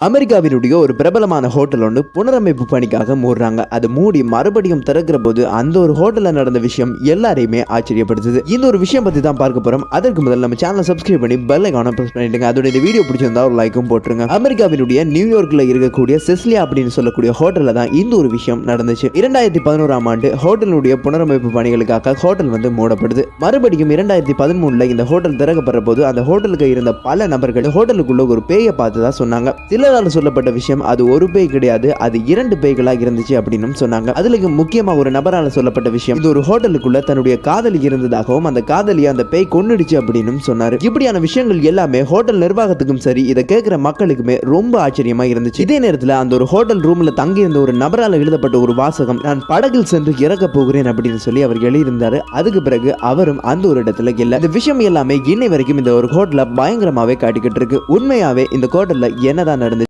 அமெரிக்காவினுடைய ஒரு பிரபலமான ஹோட்டல் ஒன்று புனரமைப்பு பணிக்காக மூடுறாங்க. அது மூடி மறுபடியும் திறக்கிற போது அந்த ஒரு ஹோட்டல்ல நடந்த விஷயம் எல்லாரையுமே ஆச்சரியப்படுத்துது. இந்த ஒரு விஷயம் பத்தி தான் பார்க்க போறோம். அதற்கு முதல்ல நம்ம சேனலை சப்ஸ்கிரைப் பண்ணி பெல் ஐகானை பிரஸ் பண்ணிடுங்க. அதோட இந்த வீடியோ பிடிச்சிருந்தா ஒரு லைக்கும் போட்டுருங்க. அமெரிக்காவினுடைய நியூயார்க்ல இருக்கக்கூடிய செஸ்லியா அப்படின்னு சொல்லக்கூடிய ஹோட்டல்ல தான் இந்த ஒரு விஷயம் நடந்துச்சு. 2011ஆம் ஆண்டு ஹோட்டலுடைய புனரமைப்பு பணிகளுக்காக ஹோட்டல் வந்து மூடப்படுது. மறுபடியும் 2013ல இந்த ஹோட்டல் திறக்கப்படுற போது அந்த ஹோட்டலுக்கு இருந்த பல நபர்கள் ஹோட்டலுக்குள்ள ஒரு பேயை பார்த்ததா சொன்னாங்க. சொல்லப்பட்ட விஷயம் அது ஒரு பேய் கிடையாது, அது 2 பேய்களா இருந்துச்சு அப்படின்னு சொன்னாங்க. அதுல முக்கியமா ஒரு நபரால சொல்லப்பட்ட விஷயம் இது ஒரு ஹோட்டலுக்குள்ள தன்னுடைய காதலி இருந்ததாகவும் அந்த காதலியை அந்த பேய் கொன்னுடுச்சு அப்படின்னு சொன்னாரு. இப்படியான விஷயங்கள் எல்லாமே ஹோட்டல் நிர்வாகத்துக்கும் சரி இதை கேட்கிற மக்களுக்குமே ரொம்ப ஆச்சரியமா இருந்துச்சு. இதே நேரத்தில் அந்த ஒரு ஹோட்டல் ரூம்ல தங்கி இருந்த ஒரு நபரால் எழுதப்பட்ட ஒரு வாசகம், நான் படகில் சென்று இறக்க போகிறேன் அப்படின்னு சொல்லி அவர் எழுதியிருந்தாரு. அதுக்கு பிறகு அவரும் அந்த ஒரு இடத்துல இல்ல. இந்த விஷயம் எல்லாமே இன்னை வரைக்கும் இந்த ஒரு ஹோட்டல பயங்கரமாவே காட்டிக்கிட்டு இருக்கு. உண்மையாவே இந்த ஹோட்டல்ல என்னதான் நடந்துச்சு,